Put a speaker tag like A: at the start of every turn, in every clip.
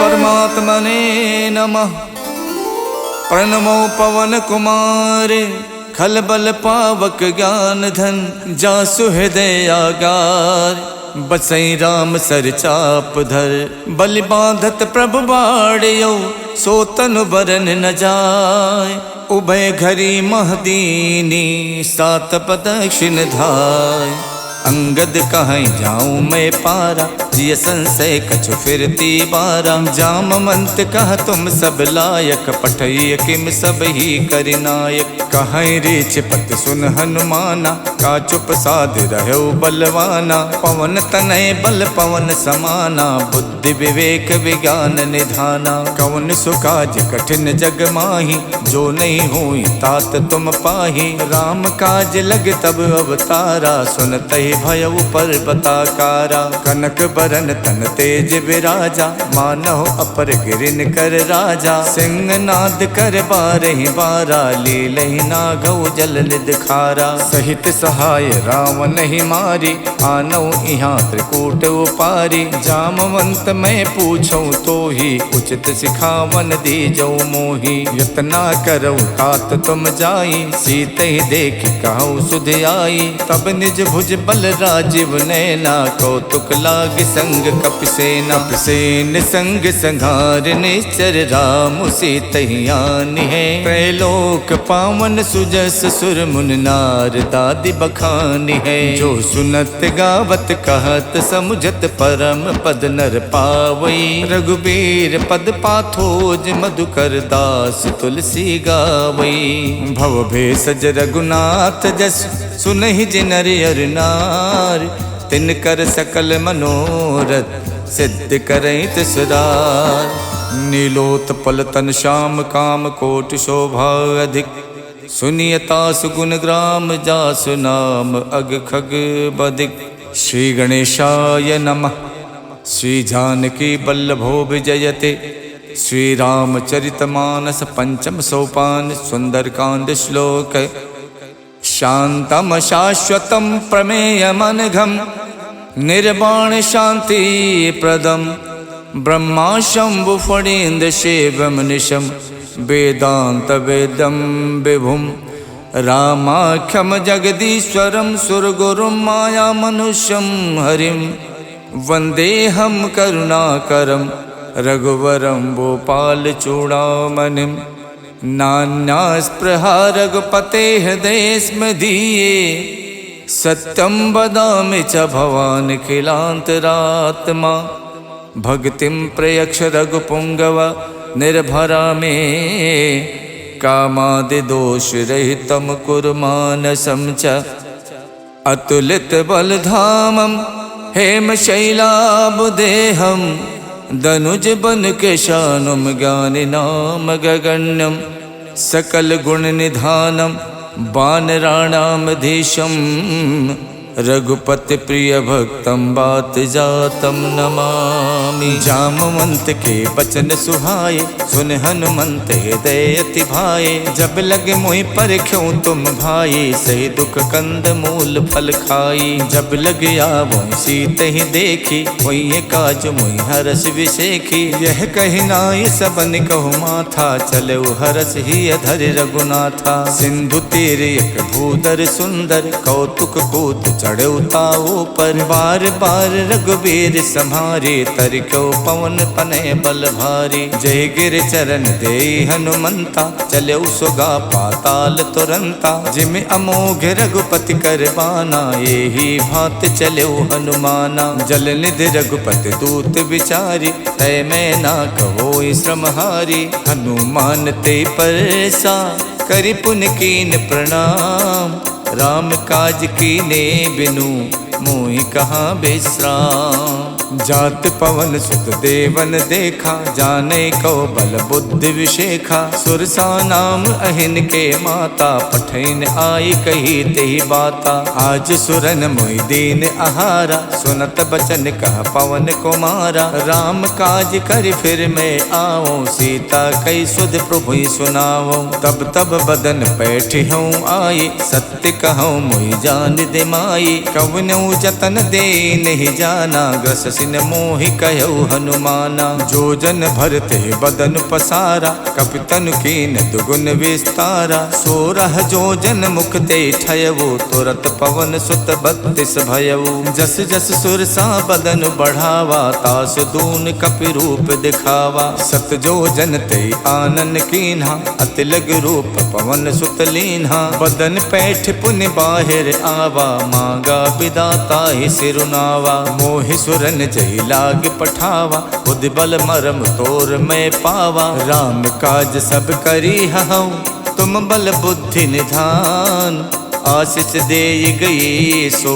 A: परमात्मने नमः। प्रणमो पवन कुमार खलबल पावक ज्ञान धन जासु हृदय आगार। बसई राम सर चाप धर बलि बांधत प्रभु बाड़ियो सो तनु बरन न जाय। उभय घरी महदीनी सात प्रदक्षिण धाय। अंगद कहीं जाऊं मैं पारा जिय संशय कछु फिरती बारा। जामवंत कह तुम सब लायक पठय किम सब ही करिनायक। कहीं रीच पत सुन हनुमाना का चुप साध रहो बलवाना। पवन तनय बल पवन समाना बुद्धि विवेक विज्ञान निधाना। कवन सुकाज कठिन जग माही जो नहीं हुई तात तुम पाही। राम काज लग तब अवतारा सुनते भयउ पर्वताकारा। कनक बरन तन तेज विराजा मानव अपर गिरिन कर राजा। सिंह नाद कर बारहि बारा लीलहि नागौ जल निध खारा। सहित सहाय रावण ही मारी आनौ इहाँ त्रिकूट उपारी। जामवंत मैं पूछूं तो ही उचित सिखावन दीजौ मोही। यतना करौ तात तुम जाई सीते ही देख कहु सुध आई। तब निज भुज बल राजीव नैना कौतुक लाग संग कपिसेना। कपिसेन संग संघार निश्चर राम सीतहियान है। त्रैलोक पावन सुजस सुर मुन नार दादि बखान है। जो सुनत गावत कहत समुझत परम पद नर पावई। रघुबीर पद पाथोज मधुकर दास तुलसी गावई। भव भेषज रघुनाथ जस सुनहि जिनर अर नार। तिनकर सकल मनोरथ सिद्ध करहित सुधार। नीलोत्पल तन श्याम काम कोटि शोभा अधिक। सुनियता सुगुण ग्राम जासु नाम अग खग बदिक। श्री गणेशाय नमः। श्री जानकी बल्लभो विजयते। श्री रामचरितमानस पंचम सोपान सुंदरकांड श्लोक। शांतम शाश्वतम प्रमेयमनघम निर्वाण शांति प्रदम। ब्रह्मा शंभु फणीन्द्र शिवम निशम वेदांत वेदम विभुम। रामाख्यम जगदीश्वरम सुरगुरुम माया मनुष्यम हरिम। वंदेहम करुणाकरम रघुवरम भोपाल चूड़ामणिम। नान्या स्पृहा रघुपते हृदय स्मदीये। सत्यम वदामि च भवान् खिलान्तरात्मा। भक्तिं प्रयक्ष रघुपुंगव निर्भरा मे। कामादि दोष रहितं कुरु मानसं च। अतुलित बलधामं हेमशैलाभदेहं। दनुज बन केशानुम ज्ञानि नाम गगण्यम। सकल गुण निधानम वानराणामधीशम। रघुपति प्रिय भक्तम बात जातम नमामि। जामवंत के बचन सुहाए सुन हनुमंत हृदय अति भाए। जब लगे मोहि परख्यों तुम भाई सही दुख कंद मूल फल खाई। जब लग आवो सीत ही देखी वही काज मोहि हरस विशेखी। यह कही नाय सबन कहु माथा चले हरस ही अधर रघुनाथा। सिंधु तीर एक भूधर सुंदर कौतुक कूत चढ़े ताऊ पर। बार बार रघुबीर सम्हारे तरक्यो पवन तनय बल भारी। जय गिर चरण दे हनुमंता चले सुगा पाताल तुरंता। जिम अमोघ रघुपति कर बाना यही भात चले हनुमाना। जल निधि रघुपति दूत विचारी तय मैं ना कहो श्रमहारी। हनुमान ते परसा करि पुन कीन प्रणाम। राम काज कीने बिनु मोहि कहाँ विश्राम। जात पवन सुत देवन देखा जाने को बल बुद्धि विशेखा। सुरसा नाम अहिन के माता पठैन आई कही तेहि बाता। आज सुरन मोहि दीन आहारा सुनत बचन कह पवन कुमारा। राम काज कर फिर मैं आओ सीता कई सुध प्रभु सुनाओ। तब तब बदन बैठी हूँ आई सत्य कहूँ मोहि जान दे माई। कवनौ जतन दे नहीं जाना, ग्रस सिन मोहि कहु हनुमाना। जो जन भरते बदन पसारा, कपितन कीन दुगुन विस्तारा। 16 जो जन मुख ते ठयवो, तुरत पवन सुत 32 भयवो। जस जस सुरसा बदन बढ़ावा, तास दून कपि रूप दिखावा। 7 जो जन ते आनन कीन्हा, अति लग रूप पवन सुत लीन्हा। बदन पैठ पुन बाहिर आवा, मांगा विदाता ही सिरुनावा। मोहि सुरन जय लाग पठावा, खुद बल मरम तोर मैं पावा। राम काज सब करी हऊँ, तुम बल बुद्धि निधान। आशीष दे गई सो,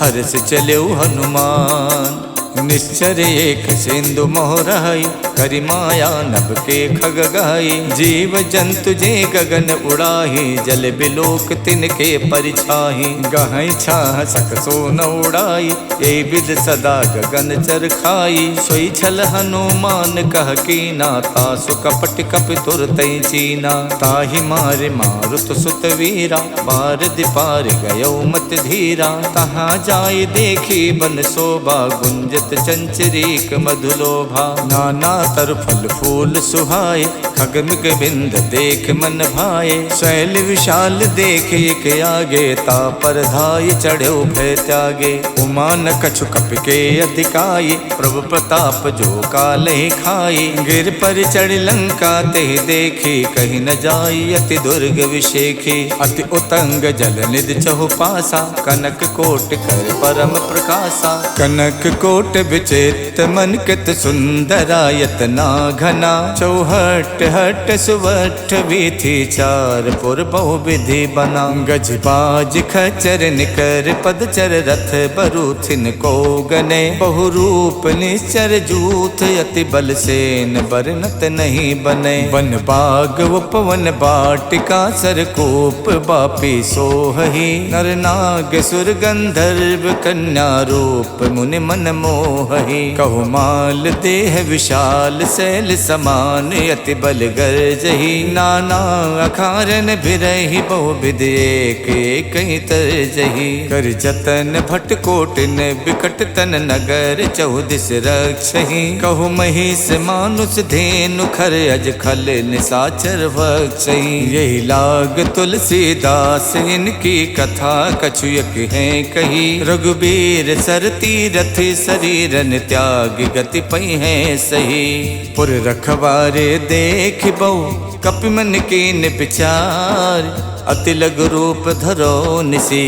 A: हर्ष चलो हनुमान। निश्चर एक सिंधु मोहराई, करि माया नभ के खग गाई। जीव जंतु जे गगन उड़ाही, जल बिलोक तिनके परिछाही। गहई छाह सक सो न उड़ाई, ए विद सदा गगन चर खाई। सोई छल हनुमान कह कीना, तासु कपट कपि तुरतै चीना। ताहि मारे मारुत सुत वीरा, बार दिपार गयो मत धीरा। तहाँ जाय देखी बन शोभा, गुंजत चंचरीक मधुलोभा। नाना तर फल फूल सुहाए, खगमिग बिंद देख मन भाए। शैल विशाल देख एक आगे, ता पर धाय चढ़ो भय त्यागे। उमा न कछु कपि के अधिकाई, प्रभु प्रताप जो कालहि खाई। गिर पर चढ़ लंका ते देखी, कहीं न जाई अति दुर्ग विशेखी। अति उतंग जल निधि चहुपासा, कनक कोट कर परम प्रकाशा। कनक कोट विचित्र मन कित सुंदरायत ना घना। चौहट हट सुवठ वीथी, चार पुर बहु विधि बना। गज बाज खचर निकर पदचर, रथ बरूथिन को गने। बहु रूप निश्चर जूथ, अति बल सेन बरनत नहीं बने। वन बाग उपवन बाटिका, सरकूप बापी सोहही। नर नाग सुर गंधर्व कन्या, रूप मुनि मन मोहही। कहु माल देह विशाल, शैल समान अति बल गर्जही। नाना अखारन बिरही, बहु विध एक एक तरजही। कर जतन भट कोटिन, बिकट तन नगर चौदिस रक्षही। कहु महिष मानुष धेनु, खर अज खल निसाचर भक्षही। यही लाग तुलसीदास, इनकी कथा कछुयक है कही। रघुबीर सरती रथ, शरीरन त्याग गति पई है सही। पुर रखवारे देख बहु, कपि मन कीन विचार। अति लघु रूप धरो निसी,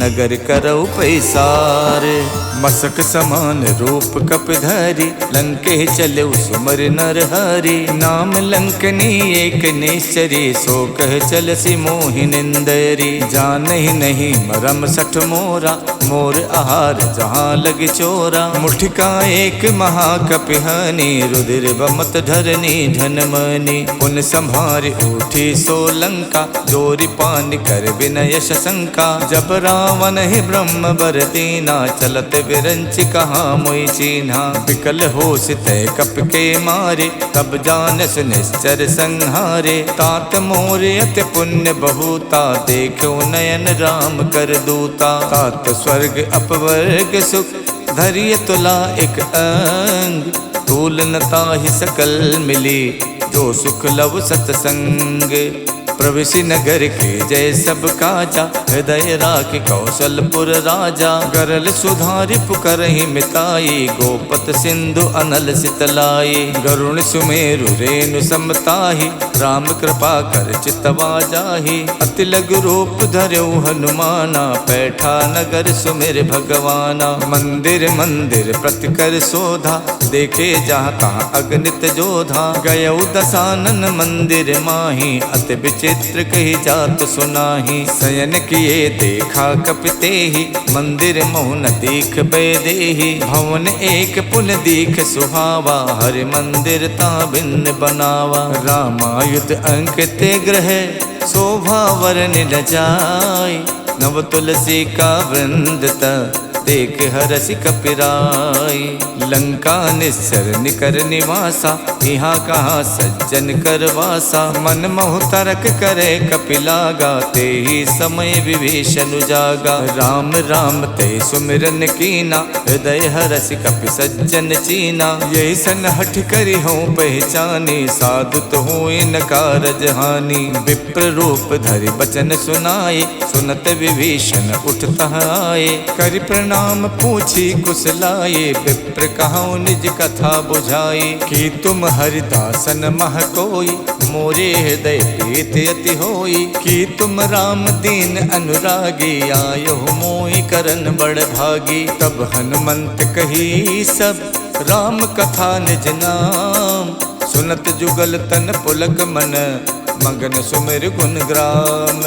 A: नगर करौ पैसार। मसक समान रूप कपिधरि, लंके चलो सुमर नर हरि। नाम लंकनी एक निश्चरी, सो कह चलसी मोहि निंदरी। जानहि नहीं मरम सठ मोरा, मोर आहार जहाँ लग चोरा। मुठिका एक महाकपिहानी, रुधिर बमत धरनी धनमनी। पुन संभार उठी सो लंका, जोरी पान कर विनय शंका। जब रावण ही ब्रह्म बर दीना, चलत विरंच कहाँ मोई चीन्हा। विकल होश तय कप के मारे, तब जानस निश्चर संहारे। तात मोर अति पुण्य बहुता, देखो नयन राम कर दूता। तात स्वर्ग अपवर्ग सुख, धैर्य तुला एक अंग। तूल नता ही सकल मिली, जो सुख लव सतसंग। प्रविशि नगर के जय सब काजा, हृदय राख कौशलपुर राजा। गरल सुधारि पुकरहि मिताई, गोपत सिंधु अनल सितलाई। गरुण सुमेरु रेणु समताहि, राम कृपा कर चितवा जाहि। अति लघु रूप धर्यो हनुमाना, पैठा नगर सुमिर भगवाना। मंदिर मंदिर प्रति कर शोधा, देखे जहाँ तहाँ अगणित जोधा। गयौ दसानन मंदिर माही, अति चित्र कही जात सुनाही। शयन किए देखा कपिते ही, मंदिर मोहन दीख बेदेही। भवन एक पुन दीख सुहावा, हरि मंदिर ता भिन्न बनावा। रामायुध अंकित ग्रह, शोभा वरन न जाय। नव तुलसी का वृंद देख हरसि कपिराई। लंका निस्सर निकर निवासा, यहाँ कहाँ सज्जन कर वासा। मन मोह तरक करे कपिलागा, ते ही समय विभीषण जागा। राम राम ते सुमिरन कीना, हृदय हरसि कपि सज्जन चीना। यही सन हठ करी हो पहचानी, साधु तो हुए न कारज हानि। विप्र रूप धरि बचन सुनाए, सुनत विभीषण उठता आए। करि प्रणाम पूछी कुशलाए, विप्र कहूँ निज कथा बुझाई। कि तुम हरिदासन मह कोई, मोरे हृदय प्रीत अति होई। कि तुम राम दीन अनुरागी, आयो मोहि करन बड़ भागी। तब हनुमंत कही सब, राम कथा निज नाम। सुनत जुगल तन पुलक मन, मगन सुमिर गुण ग्राम।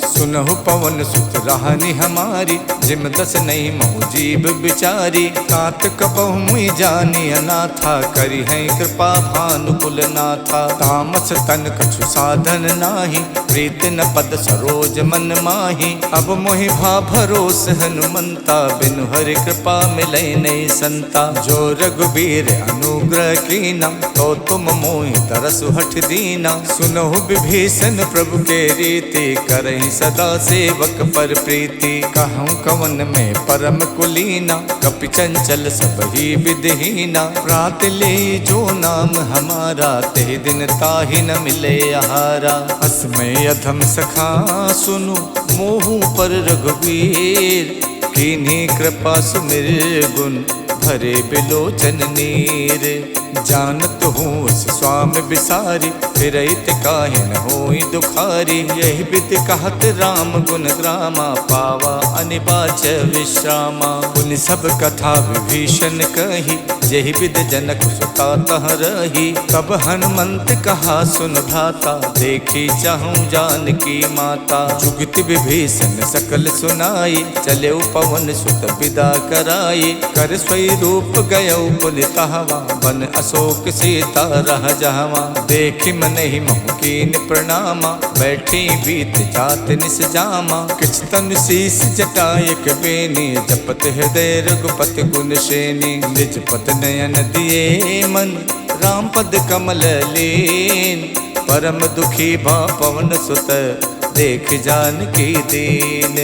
A: सुनहु पवन सुत राहनि हमारी, जिम दस नहीं महु जीव बिचारी। तात कपहु मुई जानी अनाथा, करी है कृपा भानुकुल नाथा। तामस तन कछु साधन नाही, प्रीत न पद सरोज मन माही। अब मोहि भा भरोस हनुमंता, बिनु हरि कृपा मिलै नहीं संता। जो रघुबीर अनुग्रह कीना, तो तुम मोहि तरसु हठ दीना। सुनहु विभीषण प्रभु के रीति, करहि सदा सेवक पर प्रीति। कहूँ कवन में परम कुलीना, कपि चंचल सब ही विधहीना। प्रात ले जो नाम हमारा, ते दिन ताहि न मिले आहारा। असमय अधम सखा सुनु, मोहु पर रघुवीर। कीन्ही कृपा सुमिर गुण, भरे बिलोचन नीर। जानत हूँ उस स्वामी बिसारी, फिरहित काहे न होई दुखारी। यही विधि कहत राम गुण ग्रामा, पावा अनिबाच विश्रामा। पुनि सब कथा विभीषण कही, यही विधि जनक सुता तह रही। तब हनुमंत कहा सुन भ्राता, देखी चाहूँ जानकी माता। जुगत विभीषण सकल सुनाई, चले पवन सुत विदा कराई। कर स्वई रूप गयो पुनितहवा, बन अशोक सीता रह जहवा। देखि मन ही मोह कीन प्रणामा, बैठी बीत जात निस जामा। किछ तन शीस जटायक बेनी, जपत हृदय रघुपति गुण श्रेणी। निज पत नयन दिए मन, राम पद कमल लीन। परम दुखी भा पवन सुत, देख जानकी दीन।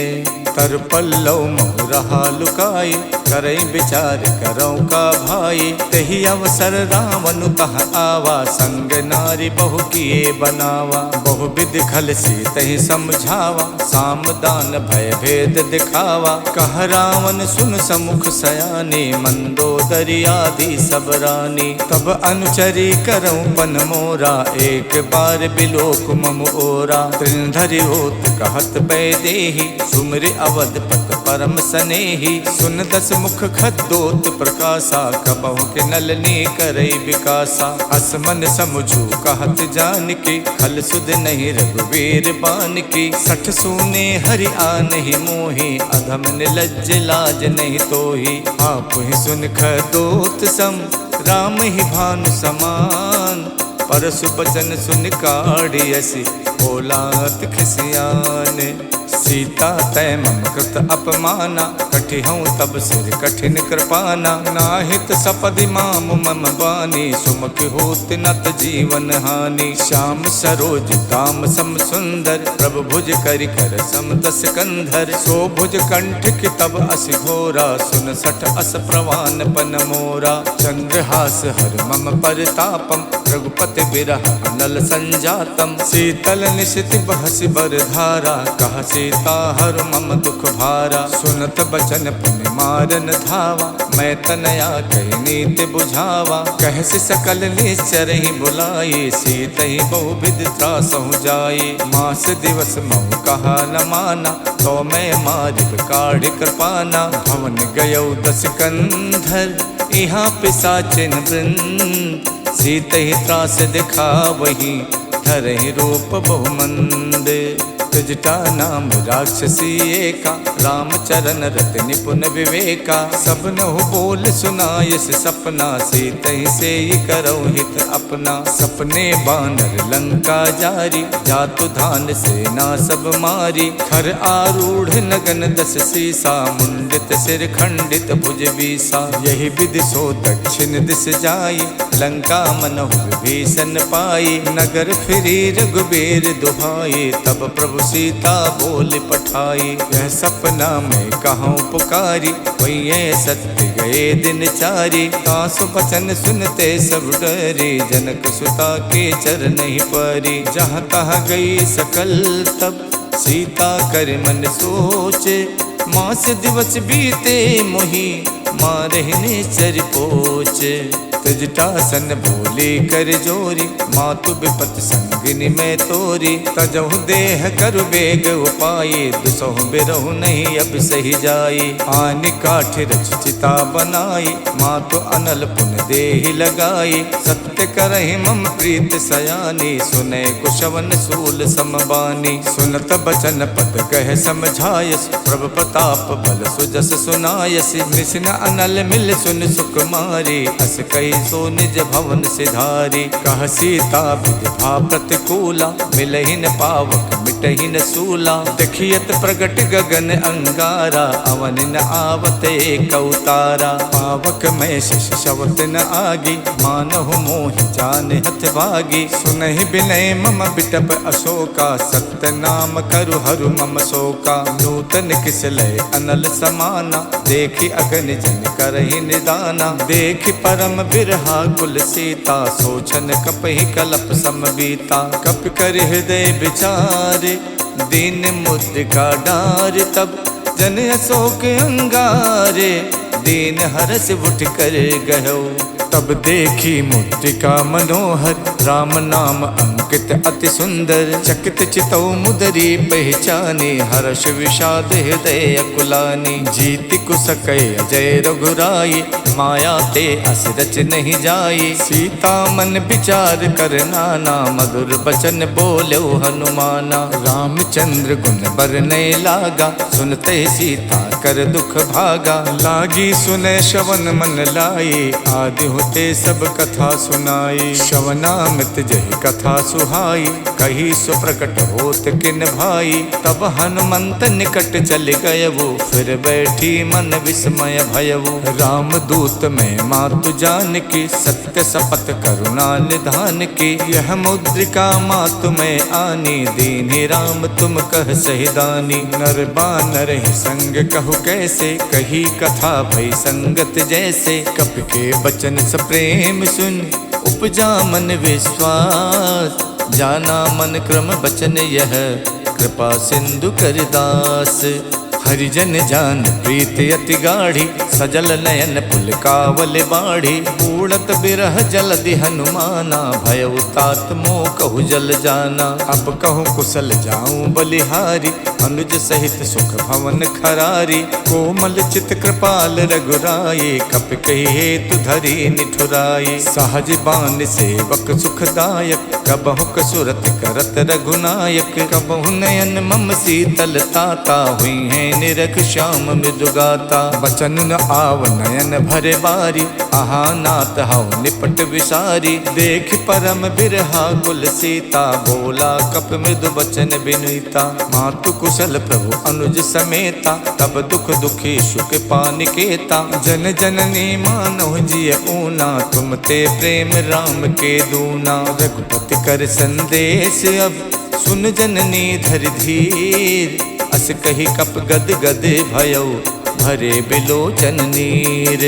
A: तर पल्लव मोह रहा लुकाई, करई विचार करौ का भाई। तही अवसर रावण तह आवा, संग नारी बहु किए बनावा। बहु विधि खल सी तही समझावा, साम दान भय भेद दिखावा। कह रावण सुन समुख सयानी, मंदोदरी आदि सब रानी। तब अनुचरी करौ पन मोरा, एक बार बिलोक मम ओरा। त्रिनधरि होत कहत बैदेही, सुमिर अवधपत परम सनेही। सुन दस मुख खद्दोत प्रकाशा, कबहु के नलनी करई विकासा। असमन समझू कहत जानकी, खल सुध नहीं रघुवीर बानकी। सठ सूने हरि आनहि मोहि, अधम निलज्ज लाज नहीं तोहि। आप ही सुन खद्दोत सम, राम ही भानु समान। परसु बचन सुन काढ़ियसि, बोलात खिसियान। सीता तय मम कृत अपमाना, कठिहऊँ तब सिर कठिन कृपाना। नाहित सपदि माम मम बानी, सुमुख होत नत जीवन हानि। श्याम सरोज दाम सम सुंदर, प्रभु भुज करि कर सम दस कंधर। सो भुज कंठ की तब अस घोरा, सुन सठ अस प्रवान पन मोरा। चंद्रहास हर मम परितापम, रघुपति बिरह अनल संजातम। शीतल निशित बहसि बर धारा, कह सीता हर मम दुख भारा। सुनत बचन पुनि मारन धावा, मैं तनया कही नीति बुझावा। कहसि सकल निश्चर ही बुलाई, सीत ही बहु विधि त्रासहु जाई। मास दिवस महु कहा न माना, तो मैं मारिब काढ़ि कृपाना। भवन गयौ दस कंधर, यहाँ पिशाचिन वृंद। सीत ही त्रास दिखा वही, धरहि रूप बहुमंद। जटा नाम राक्षसी एका, रामचरण रत निपुण विवेका। सबनहु बोल सुनायस सपना, सीतहि से करौ हित अपना। सपने बानर लंका जारी, जातु धान सेना सब मारी। खर आरूढ़ नगन दस सीसा, मुंडित सिर खंडित भुज बीसा। यही विधि सो दक्षिण दिस जाई, लंका मनहु विभीषण पाई। नगर फिरी रघुबीर दुहाई, तब प्रभु सीता बोल पठाई। यह सपना में कहूँ पुकारी, वही सत्य गए दिन चारी। तासु बचन सुनते सब डरी, जनक सुता के चरण ही परी। जहाँ तहाँ गई सकल तब, सीता कर मन सोचे। मास दिवस बीते मोही, मारहिने चर पोचे। तजटासन बोली कर जोरी, मातु विपत संगिनी में तोरी। तजहु देह करु बेग उपाये, दुसहु बिरहु नहीं अब सही जाई। आनि काठ रच चिता बनाई, मातु अनल पुन देहि लगाई। सत्य करहि मम प्रीत सयानी, सुने कुशवन सूल समबानी। सुनत बचन पद कह समझायस, प्रभु प्रताप बल सुजस सुनायस। निसिन अनल मिल सुन सुकुमारी, अस कही सो निज भवन सिधारी। कह सीता विधि भा प्रतिकूला, मिलहि न पावक मिटहि न सूला। देखियत प्रगट गगन अंगारा, अवन न आवत एक अवतारा। पावक में शिष शवत न आगी, मानहु मोहि जान हथ भागी। सुनहि बिनय मम बिटप अशोका, सत्य नाम करु हरु मम शोका। नूतन किसलय अनल समाना, देखि अगन जन करहि निदाना। देखि परम बिरहा कुल सीता, सोचन कपहि कलप समबीता। कप कर हृदय विचारे, दीन मुद्रिका डार। तब जन अशोक अंगारे, दीन हरस उठ कर गयो। तब देखी मुद्रिका मनोहर, राम नाम अंकित अति सुंदर। चकित चितौ मुदरी पहचानी, हर्ष विषाद हृदय अकुलानी। जीति कुसकय अजय रघुराई, माया ते अस रच नहीं जाई। सीता मन विचार कर नाना, मधुर बचन बोलो हनुमाना। रामचंद्र गुण बरनय लागा, सुनते सीता कर दुख भागा। लागी सुने श्रवण मन लाई, आदि होते सब कथा सुनाई। श्रवणामृत जहि कथा सुहाई, कही सो प्रकट होत किन भाई। तब हनुमंत निकट चल गयवो, फिर बैठी मन विस्मय भयवो। राम दूत में मातु जान की, सत्य शपथ करुणा निधान की। यह मुद्रिका मातु में आनी, दीन्हि राम तुम कह सहिदानी। नर बानर ही संग कहु कैसे, कही कथा भई संगत जैसे। कप के बचन स प्रेम सुन, उपजा मन विश्वास। जाना मन क्रम बचन यह, कृपा सिंधु कर दास। हरिजन जान प्रीत अति गाढ़ी, सजल नयन पुलकावल बाढ़ी। उड़त बिरह जलधि हनुमाना, भयउ तात मोह कहु जल जाना। अब कहूँ कुशल जाऊं बलिहारी, अनुज सहित सुख भवन खरारी। कोमल चित कृपाल रघुराई, कप कही हेतु धरी निठुराई। सहज बान सेवक सुखदायक, कबहु कसुरत करत रघुनायक। कबहु नयन मम शीतल ताता, हुई है निरख श्याम मृदुगाता। बचन न आव नयन भरे बारी, आहा नाथ हऊ निपट विसारी। देख परम बिरहा कुल सीता, बोला कप मृदु बचन बिनुता। मातु कुशल प्रभु अनुज समेता, तब दुख दुखी सुख पानिकेता। जन जननी मानव जिय ऊना, तुम ते प्रेम राम के दूना। रघुपति कर संदेश अब, सुन जननी धर धीर। अस कही कप गद गद भयउ, भरे बिलोचन नीर।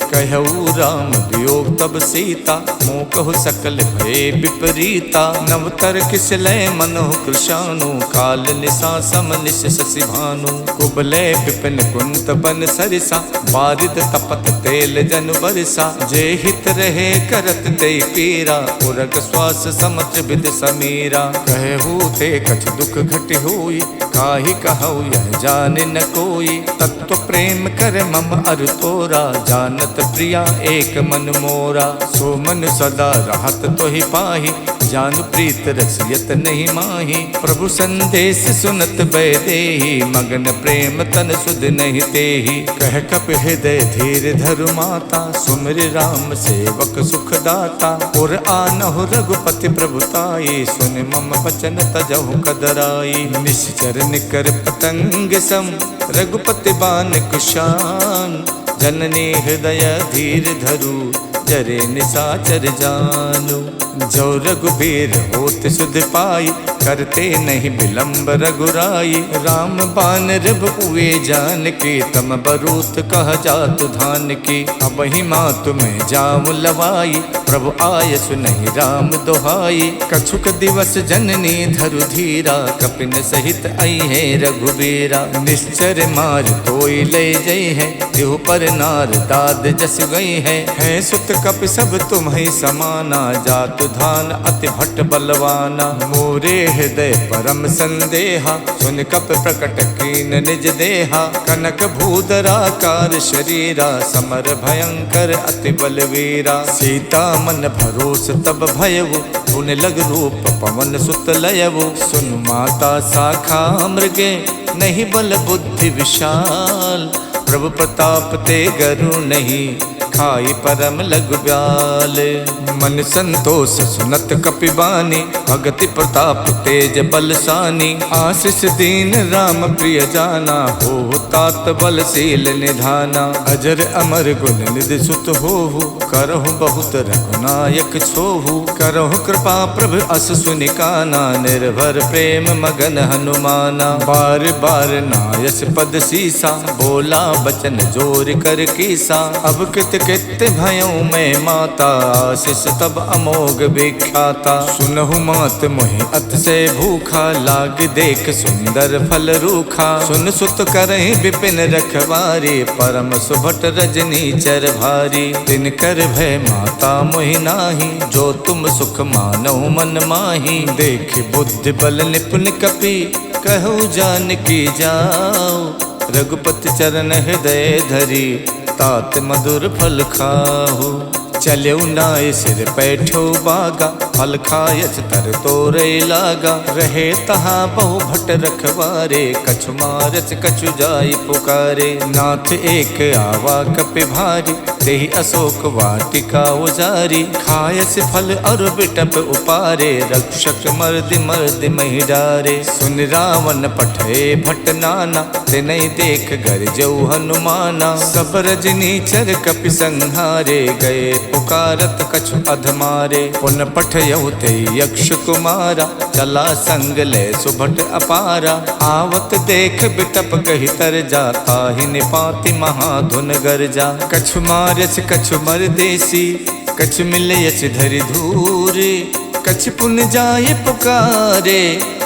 A: कहऊ राम वियोग तब सीता, मोह कहु सकल भय विपरीता। नवतर किसलय मनोह कृशानु, काल निशा सम निश शशि भानु। कुबलय विपिन कुंत बन सरिसा, बारिद तपत तेल जन बरसा। जे हित रहे करत ते पीरा, उरग श्वास समत्र विद समीरा। कहू ते कछ दुख घट होई, काहि कहऊ यह जान न कोई। तत्व प्रेम कर मम अर तोरा, जानत प्रिया एक मन मोरा। सो मन सदा रहत तो ही पाही, जानु प्रीत रसियत नहीं माही। प्रभु संदेश सुनत बैदेही, मगन प्रेम तन सुध नहीं तेही। कह कप हृदय धीर धरु माता, सुमिर राम सेवक सुख दाता। और आनहु रघुपति प्रभुताई, सुन मम बचन तजहु कदराई। निश्चर निकर पतंग सम, रघुपति बान कुशान। जननी हृदय धीर धरु, जरे निसाचर जानु। जो रघुबीर होत सुध पाई, करते नहीं विलंब रघुराई। राम बान रिब हुए जान की, तम बरूत कह जातु धान की। अब ही माँ तुम्हें जाम लवाई, प्रभु आय सुनहि राम दोहाई। कछुक दिवस जननी धरु धीरा, कपिन सहित आई है रघुबीरा। निश्चर मार तोई ले जई है, तिहु पर नार दाद जस गई है। सुत कप सब तुम्हें समाना, जातु धान अति भट्ट बलवाना। मोरे हृदय परम संदेहा, सुन कप प्रकट कीन निज देहा। कनक भूधराकार शरीरा, समर भयंकर अति बलवीरा। सीता मन भरोस तब भयउ, पुन लग रूप पवन सुत लयउ। सुन माता शाखा मृगे, नहीं बल बुद्धि विशाल। प्रभु प्रताप ते गरु नहीं, खाई परम लघु ब्याल। मन संतोष सुनत कपिबानी, भगति प्रताप तेज बलसानी। आशीष दीन राम प्रिय जाना, हो तात बलशील निधाना। अजर अमर गुण निधि सुत होहु, करहु बहुत रघुनायक छोहु। करहु कृपा प्रभु अस सुनिकाना, निर्भर प्रेम मगन हनुमाना। बार बार नायस पद सीसा, बोला बचन जोर कर कीसा। अब कृत कृत भयउ मैं माता, आशीष तब अमोघ विख्याता। सुनहु मात मोहि अतिशय भूखा, लाग देख सुंदर फल रूखा। सुन सुत करहि विपिन रखवारी, परम सुभट रजनी चर भारी। तिन कर भय माता मोहि नाही, जो तुम सुख मानहु मन माही। देख बुद्धि बल निपुण कपि, कहु जानकी जाओ। रघुपति चरण हृदय धरी, तात मधुर फल खाहु। चलऊ नाय सिर पैठो बागा, फल खायच तर तोरे लागा। रहे तहाँ बहु भट रखवारे, कछु मारच कछु जाई पुकारे। नाथ एक आवा कपि भारी, देहि अशोक वाटिका उजारी। खायस फल और बिटप उपारे, रक्षक मर्दि मर्दि महि डारे। सुन रावण पठे भट नाना, तिनहि देख गरजऊ हनुमाना। सब रजनी चर कपि संहारे, गए पुकारत कछु अधमारे। पुन पठयउ ते यक्ष कुमारा, चला संग ले सुभट अपारा। आवत देख बिटप कहि तर जाता, ही निपाति महाधुन गरजा। कछु मारच कछु मरदेसी, कछु मिलयच धरि धूरे। कछु पुन जाय पुकारे,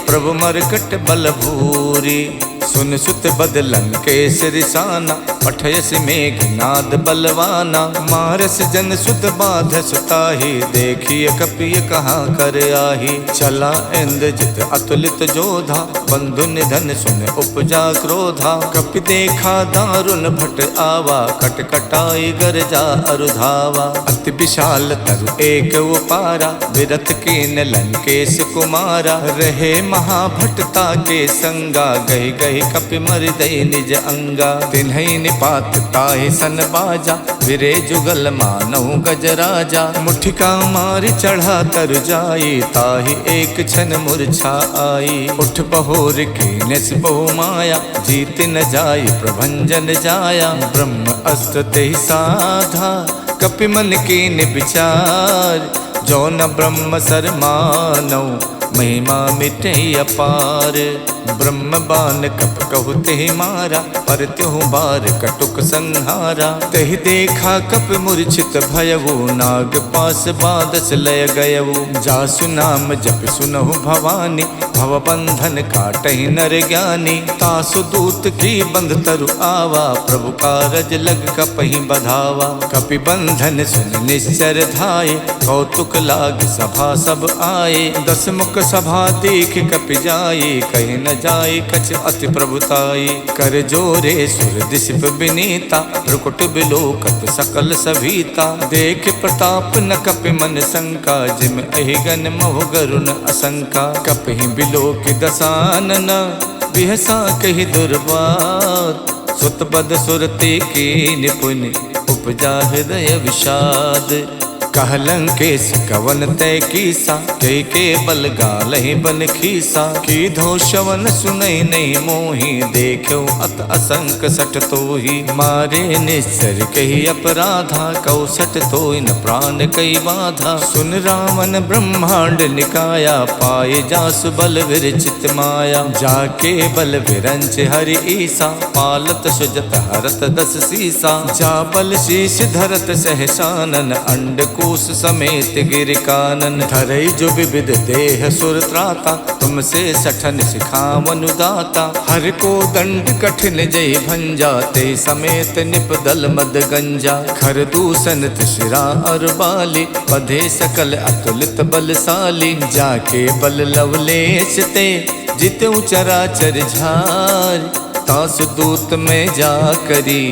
A: प्रभु मरकट बल भूरी। सुन सुत बदलन के सिरसाना, पठयस मेघनाद बलवाना। मारस जन सुत बाध सुताही, देखिए कपिय कहाँ कर आही। चला इंद्रजित अतुलित जोधा, बंधु निधन सुन उपजा क्रोधा। कपि देखा दारुण भट आवा, कटकटाई गरजा अरुधावा। अति विशाल तरु एक उपारा, विरथ कीन लंकेश कुमारा। रहे महाभटता के संगा, गहि गहि कपि मर दई निज अंगा। तिन्हि निपात ताहि सन बाजा, विरे जुगल मानहु गजराजा। मुठिका मारि चढ़ा तर जाई, ताहि एक क्षण मूर्छा आई। उठ बहोर कीनस बहु माया, जीत न जाई प्रभंजन जाया। ब्रह्म अस्त्र तेहि साधा, कपि मन कीन विचार। जो न ब्रह्म सर मानौ, महिमा मिटे अपार। ब्रह्म बान कप कहु तेहि मारा, पर त्यों बार कटुक संहारा। तेहि देखा कप मूर्छित भयउ, नाग पास बादस लय गयउ। जासु नाम जप सुनहु भवानी, भव बंधन काटहि नर ज्ञानी। तासु दूत की बंध तरु आवा, प्रभु कारज लग कपहि बधावा। कपि बंधन सुन निश्चर धाये, कौतुक लाग सभा सब आए। दस मुख सभा देख कपि जाई, कहीं न जाई कछ अति प्रभुताई। कर जोरे सुर दिशप विनीता, भ्रुकुट बिलोकत सकल सभीता। देख प्रताप न कपि मन शंका, जिम अहिगन महु गरुण असंका। कपि बिलोक दसानन, बिहसा कहि दुर्बात। सुत बद सुरते की निपुण, उपजा हृदय विषाद। कहलंकेश कवन तय कीसा, के बल गालहि बन खीसा। की धो शवन सुनई नहीं मोही, देखो अत असंक सट तोही। मारे निश्चर कही अपराधा, कौसट तोय न प्राण कई बाधा। सुन रावण ब्रह्मांड निकाया, पाए जासु बल विरचित माया। जाके बल विरंच हरि ईसा, पालत सुजत हरत दस सीसा। जा बल शीश धरत सहसानन, अंड कोश समेत गिर कानन। धरई जो विविध देह सुर त्राता, तुमसे सठन सिखावन दाता। हर को दंड कठिन जय भंजा, ते समेत निपदल मद गंजा। खर दूषण शिरा और बाली, बधे सकल अतुलित बलशाली। जाके बल लवलेश ते, जितु चराचर झार। तासु दूत में जा करी,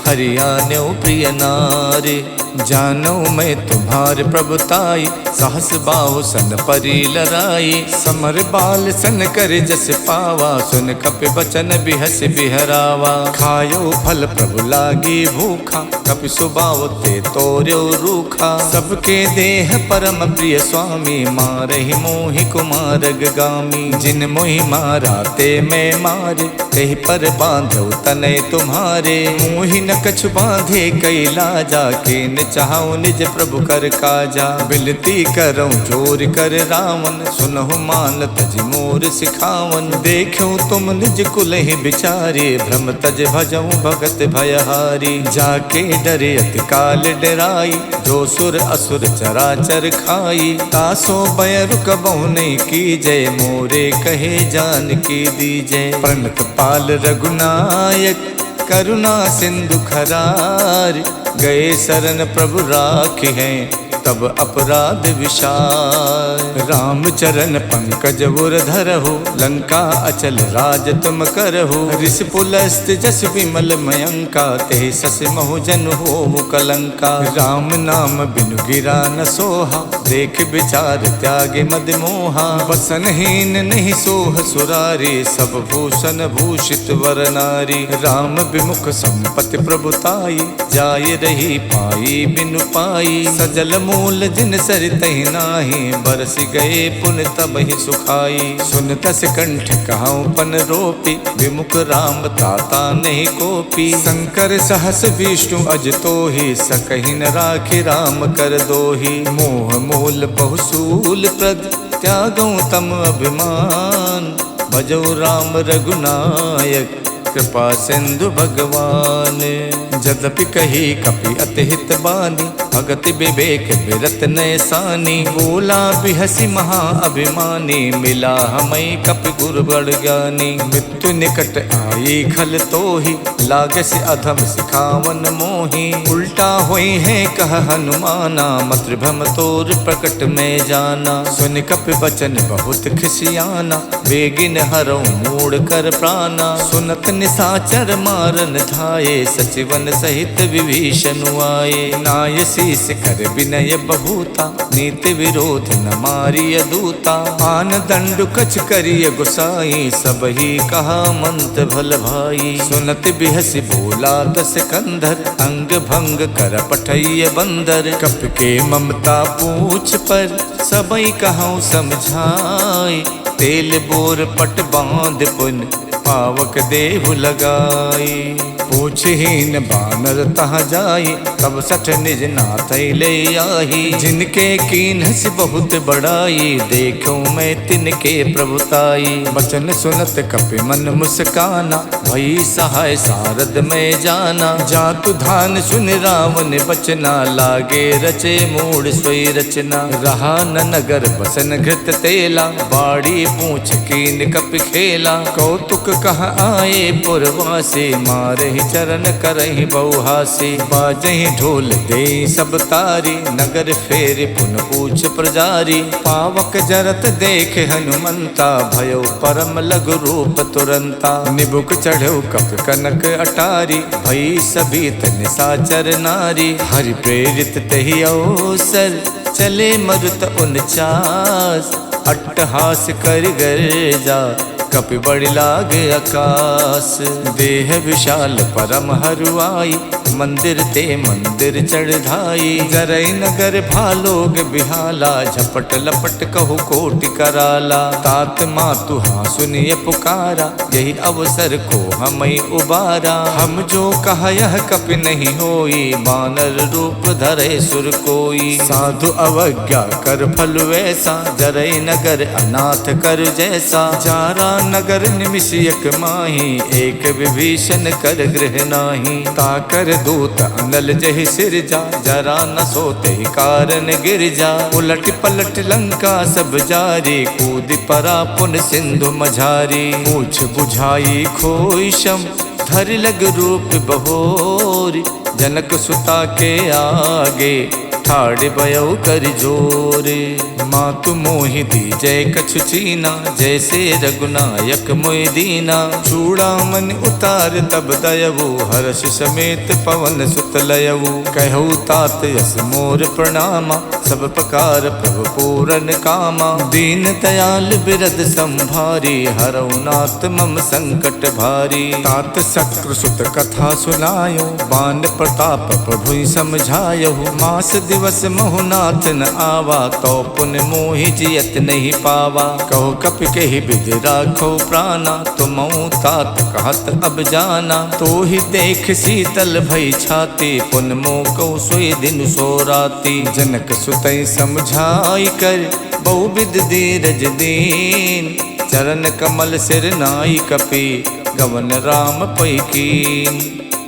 A: हरियाण्यो प्रिय नारी। जानो मैं तुम्हार प्रभुताई, सहस बाहु सन परी लराई। समर बाल सन कर जस पावा, सुन कपि बचन बिहस बिहरावा। खायो फल प्रभु लागी भूखा, कपि सुबाव ते तोर्यो रूखा। सबके देह परम प्रिय स्वामी, मारहि मोहि कुमारग गामी। जिन मोहि मारा ते मैं मारे, तेहि पर बांधो तनय तुम्हारे। मोहि न कछु बांधे कई लाजा, के चाहूं निज प्रभु कर काजा। बिनती करऊं जोर कर रावण, सुनहु मान तज मोर सिखावन। देखूं तुम निज कुल ही बिचारे, भ्रम तज भजऊं भगत भयहारी। जाके डरे अति काल डराई, जो सुर असुर चराचर खाई। तासो भय रुकबहु नहीं कीजय, मोरे कहे जान की दीजय। प्रणत पाल रघुनायक, करुणा सिंधु खरार। गए शरण प्रभु राखे हैं, तब अपराध विशाल। राम चरण पंकज उर धरहु, लंका अचल राज तुम करहु। ऋष पुलस्त जस विमल मयंका, ते सस महु जन हो मुकलंका। राम नाम बिनु गिरा न सोहा, देख विचार त्यागे मद मोहा। वसनहीन नहीं सोह सुरारी, सब भूषण भूषित वर नारी। राम विमुख संपत्ति प्रभुताई, जाय रही पाई बिनु पाई। सजल मूल जिन सरितहि नाही, बरस गए पुन तब ही सुखाई। सुन तस कंठ कहाऊं पन रोपी, विमुख राम ताता नहीं कोपी। शंकर सहस विष्णु अज तोहि, सकहि न राखि राम कर दोहि। मोह मूल बहुसूल प्रद, त्यागऊं तम अभिमान। भजौ राम रघुनायक, कृपा सिंधु भगवान। जदपि कही कपि अति हित बानी, भगति विवेक बिरत नैसानी। बोला बिहसी महा अभिमानी, मिला हमई कपि गुरु बड़ ज्ञानी। मृत्यु निकट आई खल तोहि, लागस अधम सिखावन मोहि। उल्टा होई है कह हनुमाना, मातृभम तोर प्रकट में जाना। सुन कपि बचन बहुत खिसियाना, बेगिन हरऊं मूड़ कर प्राणा। सुनत निसाचर मारन धाये, सचिवन सहित विभीषण आए। नाय शीस कर विनय बहुता, नीति विरोध न मारिय दूता। आन दंडु कछ करिय गुसाई, सब ही कहा मंत भल भाई। सुनत बिहसी बोला दस कंधर, अंग भंग कर पठैय बंदर। कप के ममता पूछ पर, सबई कहूँ समझाई। तेल बोर पट बांध पुन, पावक देहु लगाई। पूछहीन बानर तहाँ जाई, तब सठ निज नाथ ले आही। जिनके कीन्हस बहुत बड़ाई, देखूं मैं तिनके प्रभुताई। बचन सुनत कपि मन मुस्काना, भई सहाय सारद में जाना। जातु धान सुन रावण बचना, लागे रचे मूड सोई रचना। रहा न नगर बसन घृत तेला, बाड़ी पूछ कीन कपि खेला। कौतुक कह आए पुरवासे, मारहि चरण करहि बहुहासी। बाजहि ढोल दे सब तारी, नगर फेर पुन पूछ प्रजारी। पावक जरत देख हनुमंता, भयो परम लघु रूप तुरंता। निबुक चढ़ो कप कनक अटारी, भई सभीत निसाचर नारी। हरि प्रेरित तहि अवसर, चले मरुत 49। अट्टहास कर गर्जा, कपि बड़ि लाग आकाश। देह विशाल परम हरुआई, मंदिर ते मंदिर चढ़ाई। जरई नगर भालोग बिहाला, झपट लपट कहु कोटि कराला। तात मातु हाँ सुनिय पुकारा, यही अवसर को हमई उबारा। हम जो कहा यह कपि नहीं होई, बानर रूप धरे सुर कोई। साधु अवज्ञा कर फल वैसा, जरई नगर अनाथ कर जैसा। जारा नगर निमिषयक माही, एक विभीषण कर गृह नाही। ताकर दूत अनल जहि सिरजा, जरा न सोते कारण गिर जा। उलट पलट लंका सब जारी, कूद परा पुन सिंधु मझारी। पूछ बुझाई खोई शम, धर लग रूप बहोरी। जनक सुता के आगे, ठाड़ भयो कर जोरे। मातु मोहि दीजय कछु चीना, जैसे रघुनायक मोहि दीना। चूड़ामन उतार तब दयवु, हर्ष समेत पवन सुत लयवु। कहु तात यस मोर प्रणामा, सब प्रकार प्रभु पूरन कामा। दीन दयाल बिरद संभारी, हरऊ नाथ मम संकट भारी। तात शक्रु सुत कथा सुनायो, बान प्रताप प्रभु समझायो। मास दिवस महुनाथ न आवा, तो पुन मोहि जियत नहीं पावा। कहो कपि कहि विधि राखो प्राणा, तुम तात कहत अब जाना। तो ही देख शीतल भई छाती, पुन मोह कौ सोई दिन सो राती। जनक सुतई समझाई कर, बहुविध धीरज दीन। चरण कमल सिर नाई कपि, गवन राम पै कीन।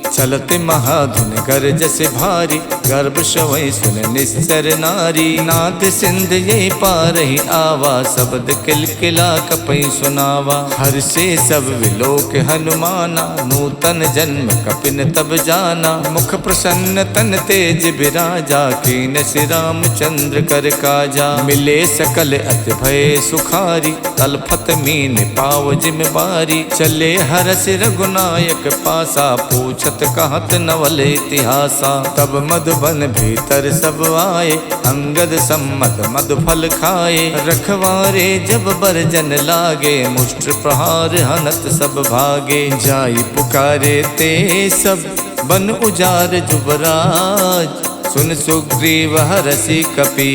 A: चलते महाधुन गरजस भारी, गर्भ शवै सुन निस्तर नारी। नाद सिंध ये पारहि आवा, शब्द किलकिला कपै सुनावा। हर्षे सब विलोक हनुमाना, नूतन जन्म कपिन तब जाना। मुख प्रसन्न तन तेज बिराजा, कीन श्री रामचंद्र कर काजा। मिले सकल अति भय सुखारी, तलफत मीन पाव जिम बारी। चले हरस रघुनायक पासा, पूछत कहत नवल इतिहासा। तब मधुबन भीतर सब आए, अंगद सम्मत मधु फल खाए। रखवारे जब बरजन लागे, मुष्ट प्रहार हनत सब भागे। जाई पुकारे ते सब, बन उजार जुबराज। सुन सुग्रीव हरषि कपि,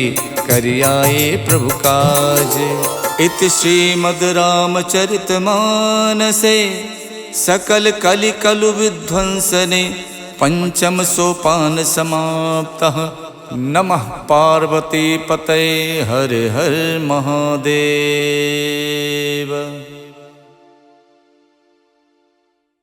A: करियाए प्रभु काज। इति श्रीमद् रामचरित मानसे, सकल कलि कलु विध्वंसने। पंचम सोपान समाप्तः। नमः पार्वती पतये, हर हर महादेव।